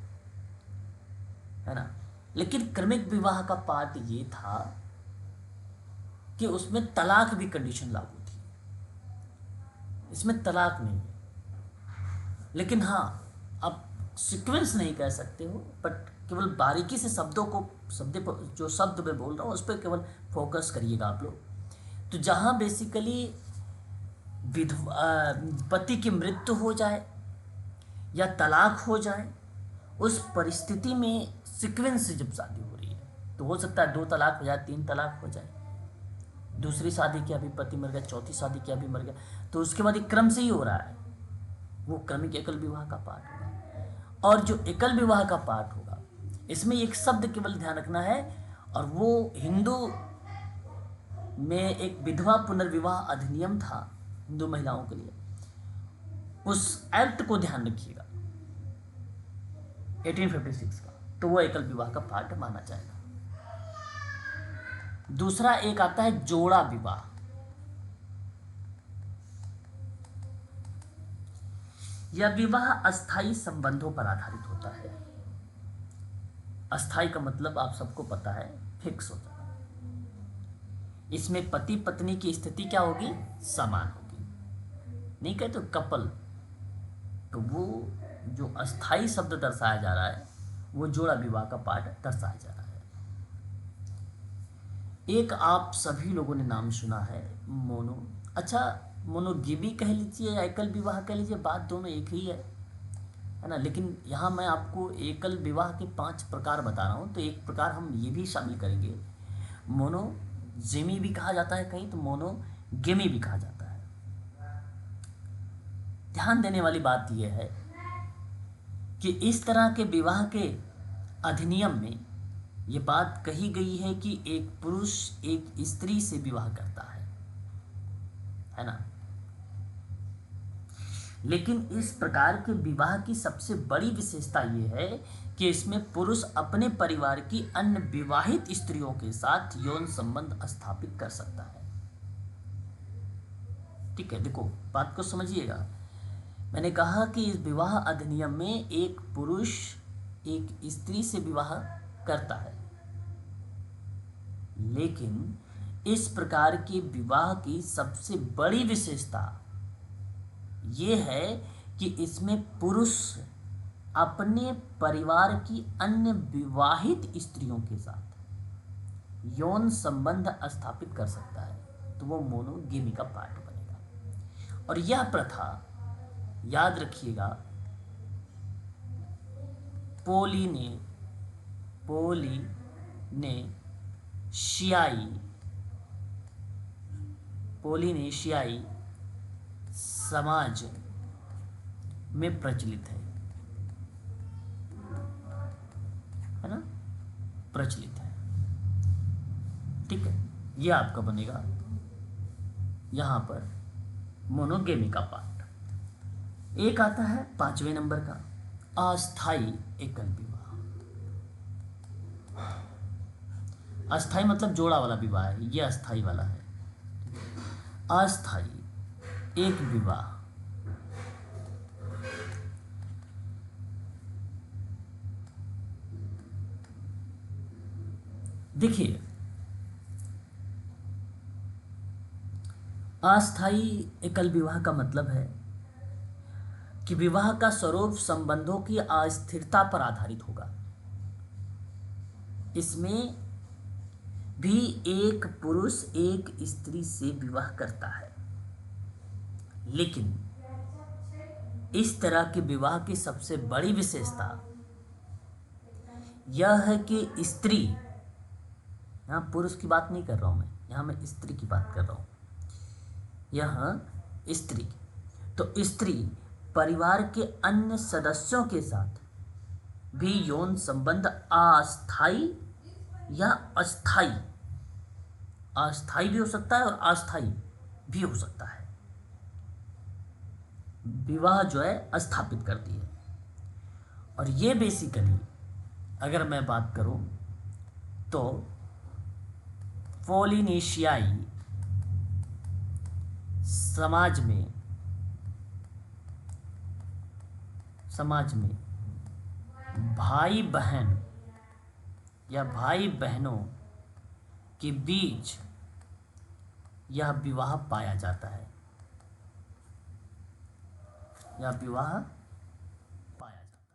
A: है ना। लेकिन क्रमिक विवाह का पार्ट ये था कि उसमें तलाक भी कंडीशन लागू थी, इसमें तलाक नहीं है। लेकिन हाँ, अब सीक्वेंस नहीं कह सकते हो, बट केवल बारीकी से शब्दों को जो शब्द मैं बोल रहा हूँ उस पर केवल फोकस करिएगा आप लोग। तो जहाँ बेसिकली विधवा पति की मृत्यु हो जाए या तलाक हो जाए, उस परिस्थिति में सीक्वेंस से जब शादी हो रही है तो हो सकता है 2 तलाक हो जाए, 3 तलाक हो जाए, दूसरी शादी किया अभी पति मर गया, चौथी शादी किया अभी मर गया, तो उसके बाद एक क्रम से ही हो रहा है, वो क्रमिक एकल विवाह का पार्ट होगा। और जो एकल विवाह का पार्ट होगा इसमें एक शब्द केवल ध्यान रखना है, और वो हिंदू में एक विधवा पुनर्विवाह अधिनियम था हिंदू महिलाओं के लिए, उस एक्ट को ध्यान रखिएगा 1856 का, तो वो एकल विवाह का पार्ट माना जाएगा। दूसरा एक आता है जोड़ा विवाह। यह विवाह अस्थायी संबंधों पर आधारित होता है। अस्थायी का मतलब आप सबको पता है, फिक्स होता है। इसमें पति पत्नी की स्थिति क्या होगी, समान होगी। नहीं कहते तो कपल, तो वो जो अस्थायी शब्द दर्शाया जा रहा है वो जोड़ा विवाह का पार्ट दर्शाया जा रहा है। एक आप सभी लोगों ने नाम सुना है, मोनोगेमी कह लीजिए या एकल विवाह कह लीजिए, बात दोनों एक ही है ना। लेकिन यहाँ मैं आपको एकल विवाह के 5 प्रकार बता रहा हूँ, तो एक प्रकार हम ये भी शामिल करेंगे, मोनोजेमी भी कहा जाता है कहीं, तो मोनोगेमी भी कहा जाता है। ध्यान देने वाली बात यह है कि इस तरह के विवाह के अधिनियम में ये बात कही गई है कि एक पुरुष एक स्त्री से विवाह करता है ना। लेकिन इस प्रकार के विवाह की सबसे बड़ी विशेषता ये है कि इसमें पुरुष अपने परिवार की अन्य विवाहित स्त्रियों के साथ यौन संबंध स्थापित कर सकता है। ठीक है, देखो बात को समझिएगा। मैंने कहा कि इस विवाह अधिनियम में एक पुरुष एक स्त्री से विवाह करता है, लेकिन इस प्रकार के विवाह की सबसे बड़ी विशेषता ये है कि इसमें पुरुष अपने परिवार की अन्य विवाहित स्त्रियों के साथ यौन संबंध स्थापित कर सकता है, तो वो मोनोगेमी का पार्ट बनेगा। और यह प्रथा याद रखिएगा पोलिनेशियाई समाज में प्रचलित है ना। प्रचलित है। ठीक है, ये आपका बनेगा यहाँ पर मोनोगेमी का पार्ट। एक आता है 5वें नंबर का अस्थाई एकल विवाह। अस्थाई मतलब जोड़ा वाला विवाह है, ये अस्थाई वाला है। अस्थाई एक विवाह देखिए, अस्थाई एकल विवाह का मतलब है कि विवाह का स्वरूप संबंधों की अस्थिरता पर आधारित होगा। इसमें भी एक पुरुष एक स्त्री से विवाह करता है, लेकिन इस तरह के विवाह की सबसे बड़ी विशेषता यह है कि स्त्री, यहाँ पुरुष की बात नहीं कर रहा हूं मैं, यहाँ मैं स्त्री की बात कर रहा हूं। यह स्त्री, तो स्त्री परिवार के अन्य सदस्यों के साथ भी यौन संबंध अस्थाई या अस्थाई, अस्थाई भी हो सकता है और अस्थाई भी हो सकता है, विवाह जो है स्थापित करती है। और ये बेसिकली अगर मैं बात करूं तो पोलिनेशियाई समाज में भाई बहन या भाई बहनों के बीच यह विवाह पाया जाता है, यह विवाह पाया जाता है।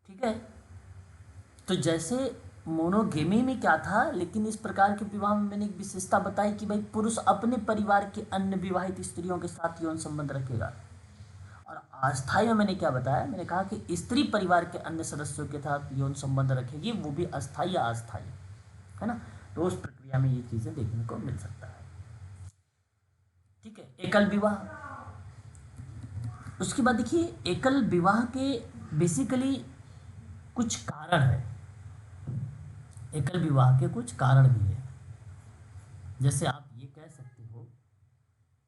A: ठीक है, तो जैसे मोनोगेमी में क्या था, लेकिन इस प्रकार के विवाह में मैंने एक विशेषता बताई कि भाई पुरुष अपने परिवार के अन्य विवाहित स्त्रियों के साथ यौन संबंध रखेगा। और अस्थाई में मैंने क्या बताया, मैंने कहा कि स्त्री परिवार के अन्य सदस्यों के साथ यौन संबंध रखेगी, वो भी अस्थाई या अस्थाई, है ना। तो उस प्रक्रिया में ये चीजें देखने को मिल सकता है। ठीक है, एकल विवाह। उसके बाद देखिए, एकल विवाह के बेसिकली कुछ कारण है, एकल विवाह के कुछ कारण भी है। जैसे आप ये कह सकते हो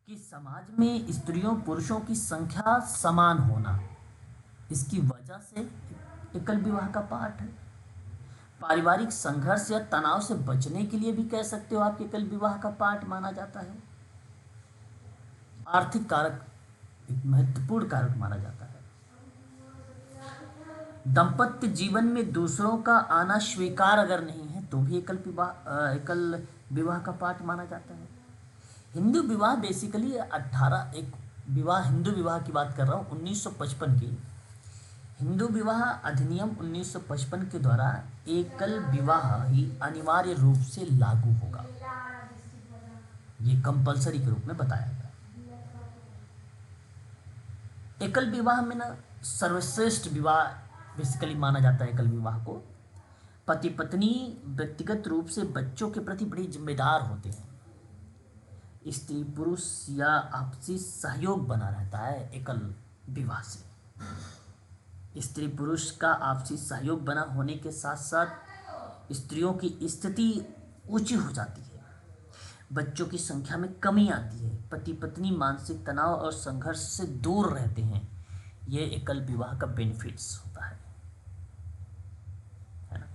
A: कि समाज में स्त्रियों पुरुषों की संख्या समान होना, इसकी वजह से एकल विवाह का पाठ है। पारिवारिक संघर्ष या तनाव से बचने के लिए भी कह सकते हो आप एकल विवाह का पाठ माना जाता है। आर्थिक कारक एक महत्वपूर्ण कारक माना जाता है। दाम्पत्य जीवन में दूसरों का आना स्वीकार अगर नहीं है तो भी एकल विवाह का पाठ माना जाता है। हिंदू विवाह बेसिकली 18 एक विवाह, हिंदू विवाह की बात कर रहा हूँ, 1955 की हिंदू विवाह अधिनियम 1955 के द्वारा एकल विवाह ही अनिवार्य रूप से लागू होगा, ये कंपलसरी के रूप में बताया गया। एकल विवाह में ना सर्वश्रेष्ठ विवाह बेसिकली माना जाता है एकल विवाह को। पति पत्नी व्यक्तिगत रूप से बच्चों के प्रति बड़ी जिम्मेदार होते हैं। स्त्री पुरुष या आपसी सहयोग बना रहता है एकल विवाह से। स्त्री पुरुष का आपसी सहयोग बना होने के साथ साथ स्त्रियों की स्थिति ऊंची हो जाती है, बच्चों की संख्या में कमी आती है, पति पत्नी मानसिक तनाव और संघर्ष से दूर रहते हैं। ये एकल विवाह का बेनिफिट्स होता है ना।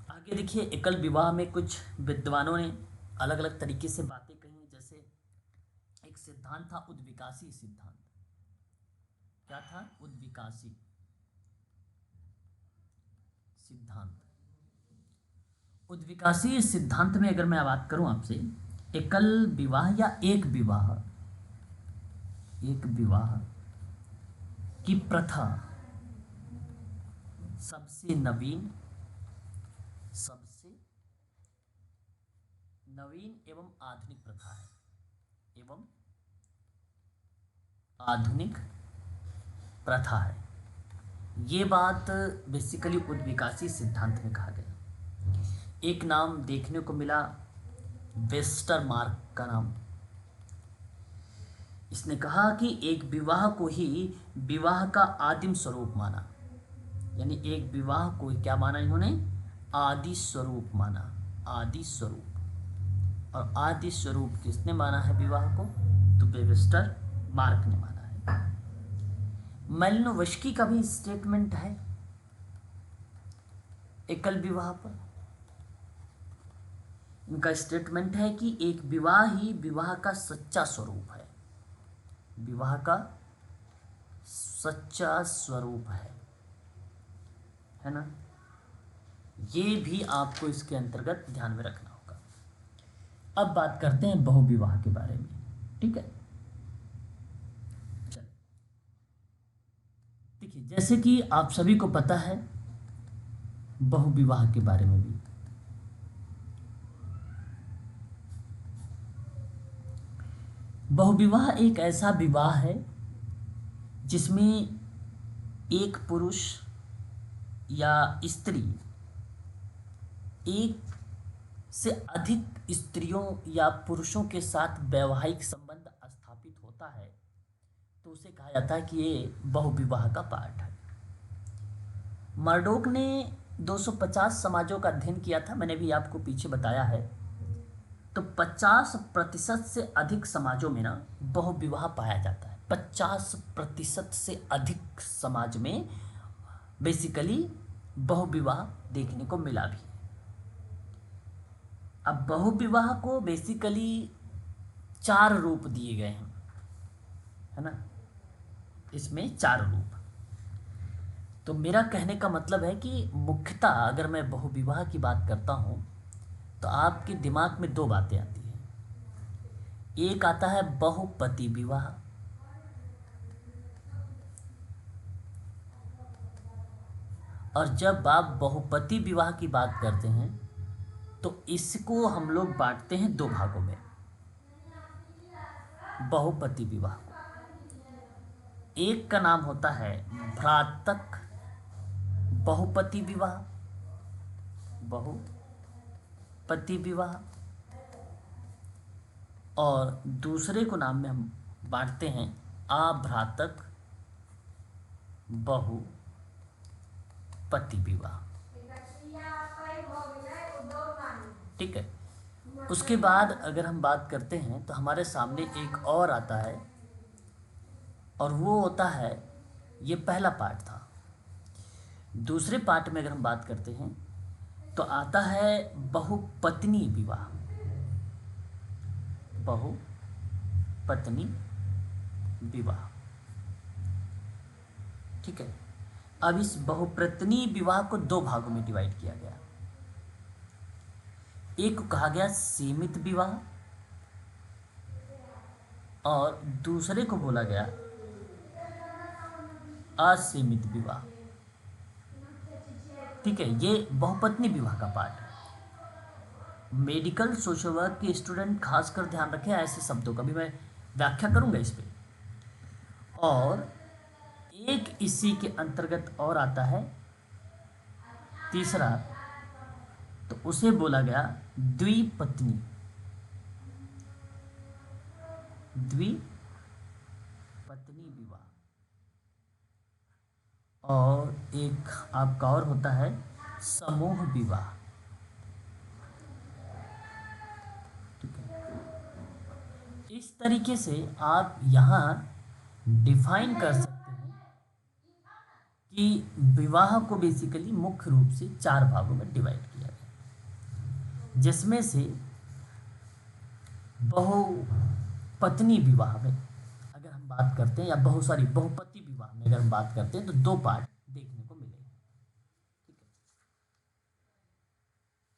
A: आगे देखिए, एकल विवाह में कुछ विद्वानों ने अलग अलग तरीके से बातें कही। जैसे एक सिद्धांत था उद्विकासी सिद्धांत। क्या था? उद्विकासी सिद्धांत। उद्विकासी सिद्धांत में अगर मैं बात करूं आपसे, एकल विवाह या एक विवाह की प्रथा सबसे नवीन एवं आधुनिक प्रथा है, एवं आधुनिक प्रथा है। ये बात बेसिकली उद्विकासी सिद्धांत में कहा गया। एक नाम देखने को मिला वेस्टरमार्क का नाम। इसने कहा कि एक विवाह को ही विवाह का आदिम स्वरूप माना, यानी एक विवाह को क्या माना इन्होंने, आदि स्वरूप माना, आदि स्वरूप। और आदि स्वरूप किसने माना है विवाह को, तो वेस्टरमार्क ने माना है। मालिनोवस्की का भी स्टेटमेंट है एकल विवाह पर। इनका स्टेटमेंट है कि एक विवाह ही विवाह का सच्चा स्वरूप है, विवाह का सच्चा स्वरूप है ना। ये भी आपको इसके अंतर्गत ध्यान में रखना होगा। अब बात करते हैं बहुविवाह के बारे में, ठीक है। देखिए, जैसे कि आप सभी को पता है बहुविवाह के बारे में भी, बहुविवाह एक ऐसा विवाह है जिसमें एक पुरुष या स्त्री एक से अधिक स्त्रियों या पुरुषों के साथ वैवाहिक संबंध स्थापित होता है, तो उसे कहा जाता है कि ये बहुविवाह का पार्ट है। मर्डोक ने 250 समाजों का अध्ययन किया था, मैंने भी आपको पीछे बताया है। तो 50% से अधिक समाजों में ना बहुविवाह पाया जाता है। 50% से अधिक समाज में बेसिकली बहुविवाह देखने को मिला भी। अब बहुविवाह को बेसिकली 4 रूप दिए गए हैं, है ना। इसमें 4 रूप। तो मेरा कहने का मतलब है कि मुख्यतः अगर मैं बहुविवाह की बात करता हूँ तो आपके दिमाग में 2 बातें आती हैं। एक आता है बहुपति विवाह, और जब आप बहुपति विवाह की बात करते हैं तो इसको हम लोग बांटते हैं 2 भागों में। बहुपति विवाह को एक का नाम होता है भ्रातक बहुपति विवाह, बहुपति विवाह, और दूसरे को नाम में हम बांटते हैं अभ्रातक बहुपति विवाह, ठीक है। उसके बाद अगर हम बात करते हैं तो हमारे सामने एक और आता है, और वो होता है, ये पहला पार्ट था। दूसरे पार्ट में अगर हम बात करते हैं तो आता है बहुपत्नी विवाह, बहुपत्नी विवाह, ठीक है। अब इस बहुपत्नी विवाह को 2 भागों में डिवाइड किया गया। एक को कहा गया सीमित विवाह, और दूसरे को बोला गया असीमित विवाह, ठीक है। ये बहुपत्नी विवाह का पार्ट है। मेडिकल सोशल वर्क के स्टूडेंट खासकर ध्यान रखें ऐसे शब्दों का भी मैं व्याख्या करूंगा इस पे। और एक इसी के अंतर्गत और आता है तीसरा, तो उसे बोला गया द्विपत्नी विवाह। और एक आपका और होता है समूह विवाह, ठीक है। इस तरीके से आप यहाँ डिफाइन कर सकते हैं कि विवाह को बेसिकली मुख्य रूप से 4 भागों में डिवाइड किया गया, जिसमें से बहुपत्नी विवाह में अगर हम बात करते हैं, या बहुपति विवाह में अगर हम बात करते हैं, तो 2 पार्ट देखने को मिलेंगे, ठीक है।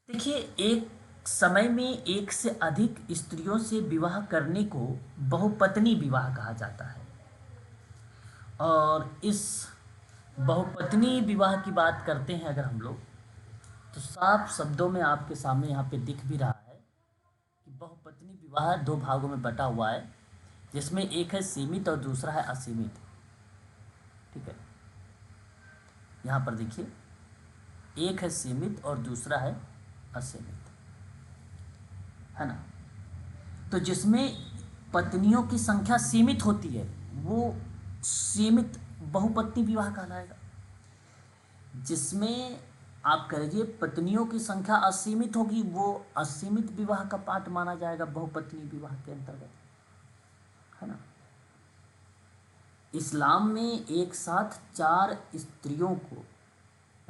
A: देखिए, एक समय में एक से अधिक स्त्रियों से विवाह करने को बहुपत्नी विवाह कहा जाता है। और इस बहुपत्नी विवाह की बात करते हैं अगर हम लोग, तो साफ शब्दों में आपके सामने यहाँ पे दिख भी रहा है कि बहुपत्नी विवाह 2 भागों में बटा हुआ है, जिसमें एक है सीमित और दूसरा है असीमित, ठीक है। यहाँ पर देखिए, एक है सीमित और दूसरा है असीमित, है ना। तो जिसमें पत्नियों की संख्या सीमित होती है वो सीमित बहुपत्नी विवाह कहलाएगा। जिसमें आप कह लीजिए पत्नियों की संख्या असीमित होगी वो असीमित विवाह का पार्ट माना जाएगा बहुपत्नी विवाह के अंतर्गत, है ना। इस्लाम में एक साथ 4 स्त्रियों को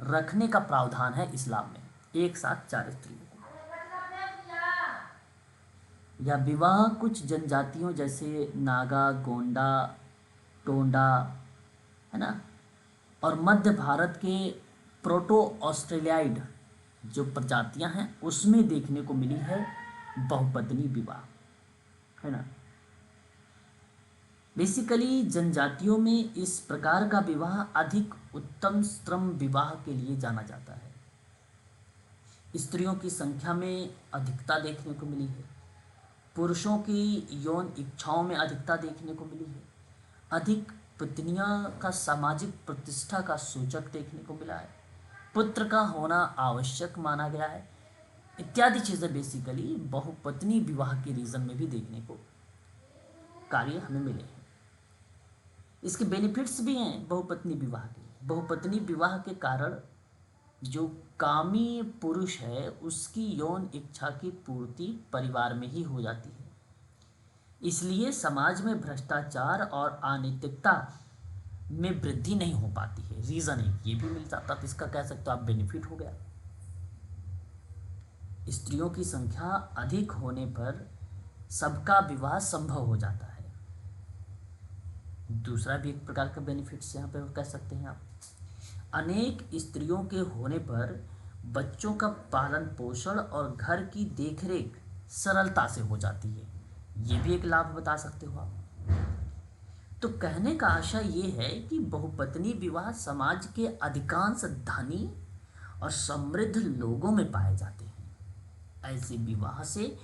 A: रखने का प्रावधान है। इस्लाम में एक साथ 4 स्त्रियों को, या विवाह कुछ जनजातियों जैसे नागा, गोंडा, टोंडा, है ना, और मध्य भारत के प्रोटो ऑस्ट्रेलियाइड जो प्रजातियां हैं उसमें देखने को मिली है बहुपत्नी विवाह, है ना। बेसिकली जनजातियों में इस प्रकार का विवाह अधिक उत्तम श्रम विवाह के लिए जाना जाता है। स्त्रियों की संख्या में अधिकता देखने को मिली है, पुरुषों की यौन इच्छाओं में अधिकता देखने को मिली है, अधिक पत्नियां का सामाजिक प्रतिष्ठा का सूचक देखने को मिला है, पुत्र का होना आवश्यक माना गया है, इत्यादि चीज़ें बेसिकली बहुपत्नी विवाह के रीज़न में भी देखने को कार्य हमें मिले हैं। इसके बेनिफिट्स भी हैं बहुपत्नी विवाह के। बहुपत्नी विवाह के कारण जो कामी पुरुष है उसकी यौन इच्छा की पूर्ति परिवार में ही हो जाती है। इसलिए समाज में भ्रष्टाचार और अनैतिकता में वृद्धि नहीं हो पाती है। रीज़न एक ये भी मिल जाता, तो इसका कह सकते हो आप बेनिफिट हो गया। स्त्रियों की संख्या अधिक होने पर सबका विवाह संभव हो जाता है। दूसरा भी एक प्रकार का बेनिफिट्स यहाँ पे कह सकते हैं आप, अनेक स्त्रियों के होने पर बच्चों का पालन पोषण और घर की देखरेख सरलता से हो जाती है। ये भी एक लाभ बता सकते हो आप। तो कहने का आशय ये है कि बहुपत्नी विवाह समाज के अधिकांश धनी और समृद्ध लोगों में पाए जाते हैं। ऐसे विवाह से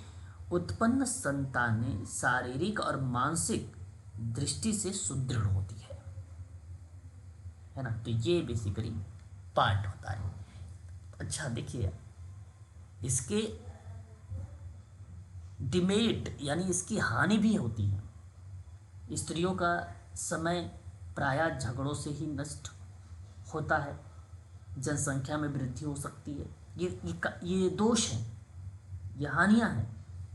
A: उत्पन्न संतानें शारीरिक और मानसिक दृष्टि से सुदृढ़ होती है ना। तो ये बेसिकली पार्ट होता है। अच्छा देखिए, इसके डिमेरिट यानी इसकी हानि भी होती है। स्त्रियों का समय प्रायः झगड़ों से ही नष्ट होता है, जनसंख्या में वृद्धि हो सकती है। ये दोष हैं, ये हानियाँ हैं।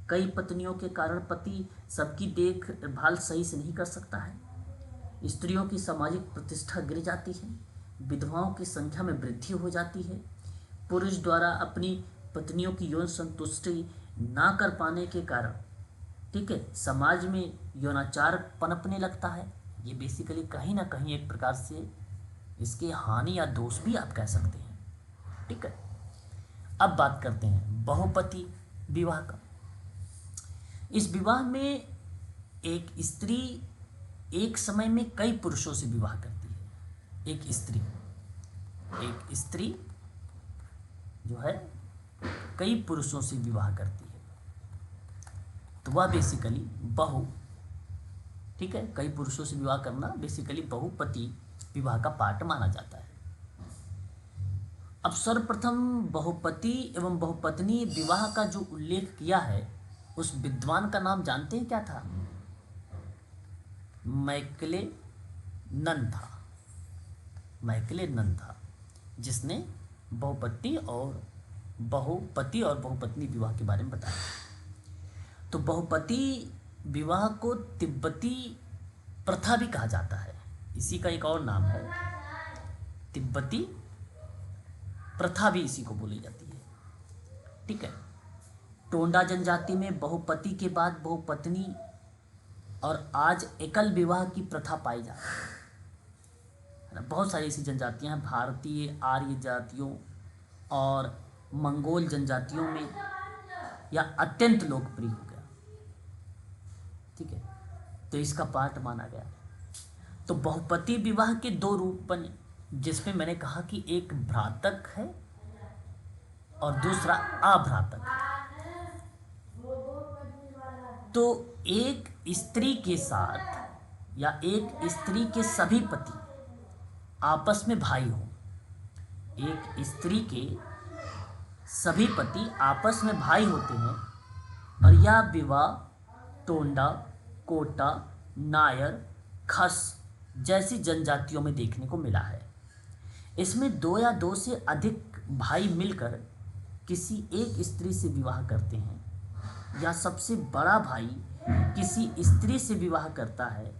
A: कई पत्नियों के कारण पति सबकी देखभाल सही से नहीं कर सकता है। स्त्रियों की सामाजिक प्रतिष्ठा गिर जाती है, विधवाओं की संख्या में वृद्धि हो जाती है। पुरुष द्वारा अपनी पत्नियों की यौन संतुष्टि ना कर पाने के कारण, ठीक है, समाज में यौनाचार पनपने लगता है। ये बेसिकली कहीं ना कहीं एक प्रकार से इसके हानि या दोष भी आप कह सकते हैं, ठीक है। अब बात करते हैं बहुपति विवाह का। इस विवाह में एक स्त्री एक समय में कई पुरुषों से विवाह करती है। एक स्त्री जो है कई पुरुषों से विवाह करती है, तो वह बेसिकली बहु, ठीक है, कई पुरुषों से विवाह करना बेसिकली बहुपति विवाह का पार्ट माना जाता है। अब सर्वप्रथम बहुपति एवं बहुपत्नी विवाह का जो उल्लेख किया है उस विद्वान का नाम जानते हैं क्या था? मैकले नन था, जिसने बहुपति और बहुपत्नी विवाह के बारे में बताया। तो बहुपति विवाह को तिब्बती प्रथा भी कहा जाता है। इसी का एक और नाम है तिब्बती प्रथा, भी इसी को बोली जाती है, ठीक है। टोंडा जनजाति में बहुपति के बाद बहुपत्नी और आज एकल विवाह की प्रथा पाई जाती है। बहुत सारी ऐसी जनजातियां हैं, भारतीय आर्य जातियों और मंगोल जनजातियों में यह अत्यंत लोकप्रिय हो गया, ठीक है। तो इसका पार्ट माना गया। तो बहुपति विवाह के 2 रूप बने, जिसमें मैंने कहा कि एक भ्रातक है और दूसरा अभ्रातक है। तो एक स्त्री के साथ या एक स्त्री के सभी पति आपस में भाई हों, एक स्त्री के सभी पति आपस में भाई होते हैं, और यह विवाह टोंडा, कोटा, नायर, खस जैसी जनजातियों में देखने को मिला है। इसमें दो या दो से अधिक भाई मिलकर किसी एक स्त्री से विवाह करते हैं या सबसे बड़ा भाई किसी स्त्री से विवाह करता है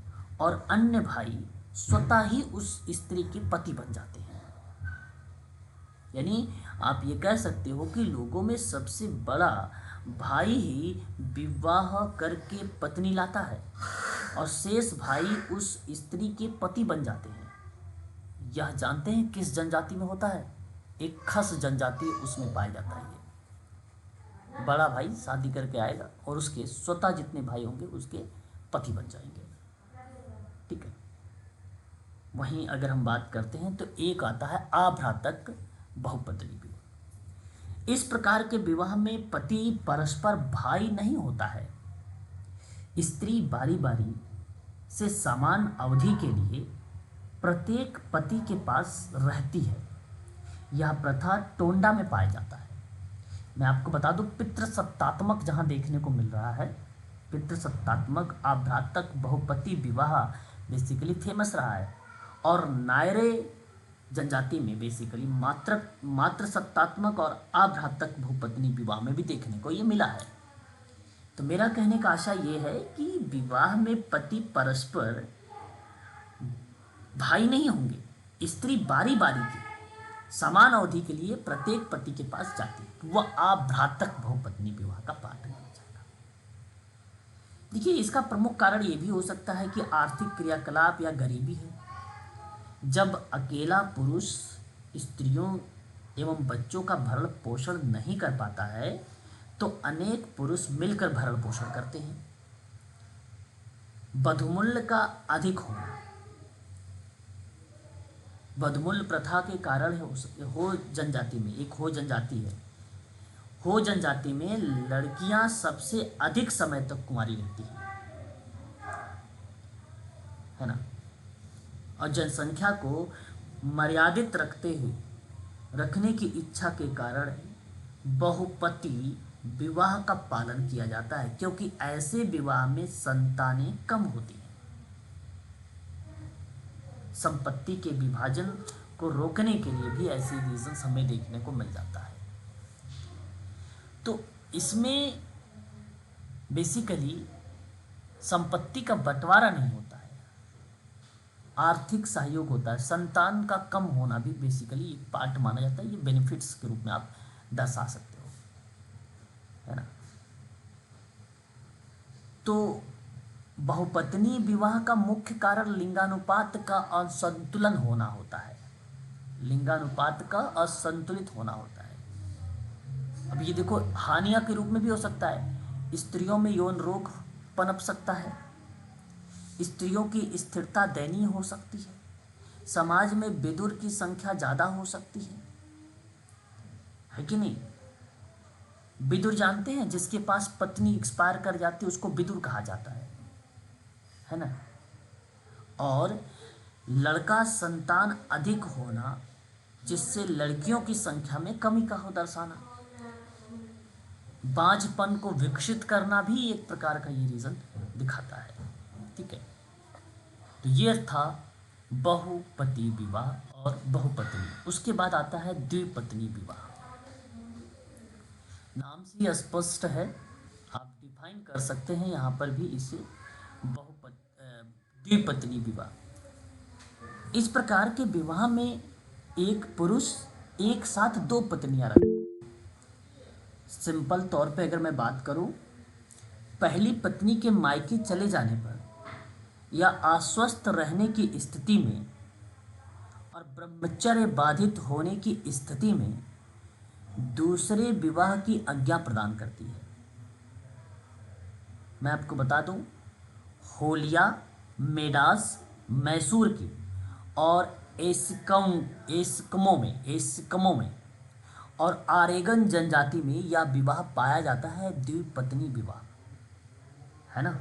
A: और अन्य भाई स्वतः ही उस स्त्री के पति बन जाते हैं। यानी आप ये कह सकते हो कि लोगों में सबसे बड़ा भाई ही विवाह करके पत्नी लाता है और शेष भाई उस स्त्री के पति बन जाते हैं। यह जानते हैं किस जनजाति में होता है? एक खस जनजाति, उसमें पाया जाता है। ये बड़ा भाई शादी करके आएगा और उसके स्वतः जितने भाई होंगे उसके पति बन जाएंगे। ठीक है। वहीं अगर हम बात करते हैं तो एक आता है आभ्रातक बहुपत्नी विवाह। इस प्रकार के विवाह में पति परस्पर भाई नहीं होता है। स्त्री बारी बारी से समान अवधि के लिए प्रत्येक पति के पास रहती है। यह प्रथा टोंडा में पाया जाता है। मैं आपको बता दूं, पितृसत्तात्मक जहां देखने को मिल रहा है, पितृसत्तात्मक आभ्रातक बहुपति विवाह बेसिकली फेमस रहा है और नायरे जनजाति में बेसिकली मात्र सत्तात्मक और आभ्रातक बहुपत्नी विवाह में भी देखने को ये मिला है। तो मेरा कहने का आशा ये है कि विवाह में पति परस्पर भाई नहीं होंगे। स्त्री बारी बारी की समान अवधि के लिए प्रत्येक पति के पास जाती है। वह आभ्रातक बहुपत्नी विवाह का पाठ किया जाएगा। देखिए, इसका प्रमुख कारण ये भी हो सकता है कि आर्थिक क्रियाकलाप या गरीबी है। जब अकेला पुरुष स्त्रियों एवं बच्चों का भरण पोषण नहीं कर पाता है तो अनेक पुरुष मिलकर भरण पोषण करते हैं। बधमूल्य का अधिक होना, बधमूल्य प्रथा के कारण है। हो जनजाति में एक हो जनजाति है। हो जनजाति में लड़कियां सबसे अधिक समय तक कुंवारी रहती है ना, और जनसंख्या को मर्यादित रखने की इच्छा के कारण बहुपति विवाह का पालन किया जाता है, क्योंकि ऐसे विवाह में संतानें कम होती हैं। संपत्ति के विभाजन को रोकने के लिए भी ऐसे रीजन हमें देखने को मिल जाता है। तो इसमें बेसिकली संपत्ति का बंटवारा नहीं होता है, आर्थिक सहयोग होता है। संतान का कम होना भी बेसिकली एक पार्ट माना जाता है। ये बेनिफिट्स के रूप में आप दर्शा सकते हो, है ना। तो बहुपत्नी विवाह का मुख्य कारण लिंगानुपात का असंतुलन होना होता है। लिंगानुपात का असंतुलित होना होता है। अब ये देखो, हानिया के रूप में भी हो सकता है। स्त्रियों में यौन रोग पनप सकता है। स्त्रियों की स्थिरता दयनीय हो सकती है। समाज में विदुर की संख्या ज़्यादा हो सकती है कि नहीं। विदुर जानते हैं, जिसके पास पत्नी एक्सपायर कर जाती है उसको विदुर कहा जाता है ना। और लड़का संतान अधिक होना, जिससे लड़कियों की संख्या में कमी का हो दर्शाना। बांझपन को विकसित करना भी एक प्रकार का ये रीजन दिखाता है। ठीक है। तो ये था बहुपति विवाह और बहुपत्नी। उसके बाद आता है द्विपत्नी विवाह। नाम से ही स्पष्ट है, आप डिफाइन कर सकते हैं यहाँ पर भी इसे द्विपत्नी विवाह। इस प्रकार के विवाह में एक पुरुष एक साथ दो पत्नियां रखता है। सिंपल तौर पे अगर मैं बात करूं, पहली पत्नी के मायके चले जाने पर या अस्वस्थ रहने की स्थिति में और ब्रह्मचर्य बाधित होने की स्थिति में दूसरे विवाह की आज्ञा प्रदान करती है। मैं आपको बता दूं, होलिया, मेडास, मैसूर की और एस्किमो में और आरेगन जनजाति में यह विवाह पाया जाता है, द्विपत्नी विवाह, है ना।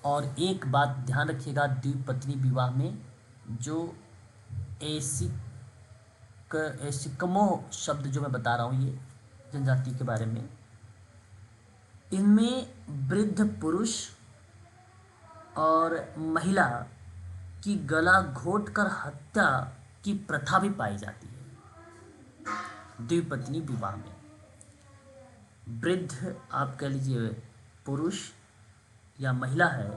A: और एक बात ध्यान रखिएगा, द्विपत्नी विवाह में जो एस्किमो शब्द जो मैं बता रहा हूँ ये जनजाति के बारे में, इनमें वृद्ध पुरुष और महिला की गला घोंटकर हत्या की प्रथा भी पाई जाती है द्विपत्नी विवाह में। वृद्ध आप कह लीजिए पुरुष या महिला है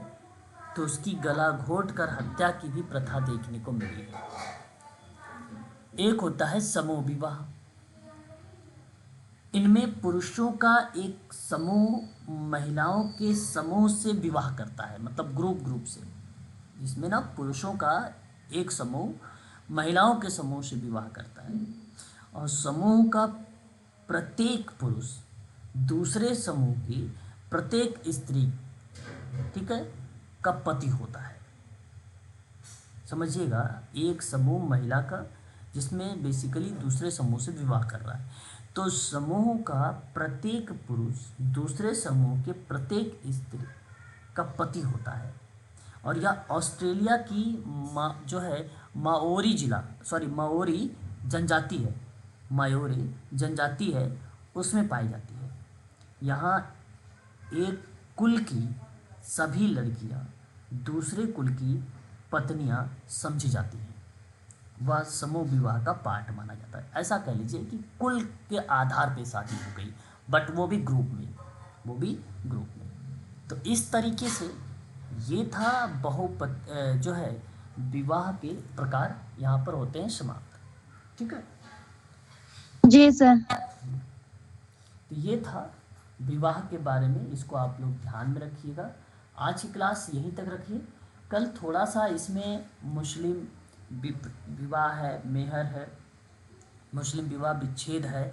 A: तो उसकी गला घोंटकर हत्या की भी प्रथा देखने को मिली है। एक होता है समूह विवाह। इनमें पुरुषों का एक समूह महिलाओं के समूह से विवाह करता है, मतलब ग्रुप से, जिसमें ना पुरुषों का एक समूह महिलाओं के समूह से विवाह करता है और समूह का प्रत्येक पुरुष दूसरे समूह की प्रत्येक स्त्री, ठीक है, का पति होता है। समझिएगा, एक समूह महिला का जिसमें बेसिकली दूसरे समूह से विवाह कर रहा है, तो समूह का प्रत्येक पुरुष दूसरे समूह के प्रत्येक स्त्री का पति होता है। और यह ऑस्ट्रेलिया की जो है माओरी जनजाति है, माओरी जनजाति है, उसमें पाई जाती है। यहाँ एक कुल की सभी लड़कियाँ दूसरे कुल की पत्नियाँ समझी जाती हैं। वह समूह विवाह का पार्ट माना जाता है। ऐसा कह लीजिए कि कुल के आधार पे शादी हो गई, बट वो भी ग्रुप में। तो इस तरीके से ये था जो है विवाह के प्रकार यहाँ पर होते हैं समाप्त। ठीक है
B: जी सर।
A: तो ये था विवाह के बारे में, इसको आप लोग ध्यान में रखिएगा। आज की क्लास यहीं तक रखिए। कल थोड़ा सा इसमें मुस्लिम विवाह है, मेहर है, मुस्लिम विवाह विच्छेद है,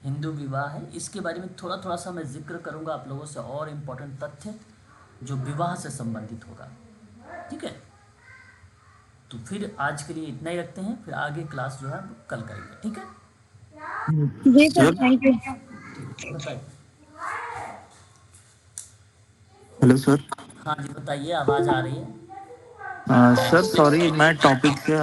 A: हिंदू विवाह है, इसके बारे में थोड़ा सा मैं जिक्र करूंगा आप लोगों से, और इम्पोर्टेंट तथ्य जो विवाह से संबंधित होगा। ठीक है, तो फिर आज के लिए इतना ही रखते हैं, फिर आगे क्लास जो है कल करेंगे। ठीक है
B: जी सर, थैंक यू।
A: बताइए।
C: Hello sir.
A: हाँ जी बताइए, आवाज़ आ रही है।
C: सर सॉरी, मैं टॉपिक से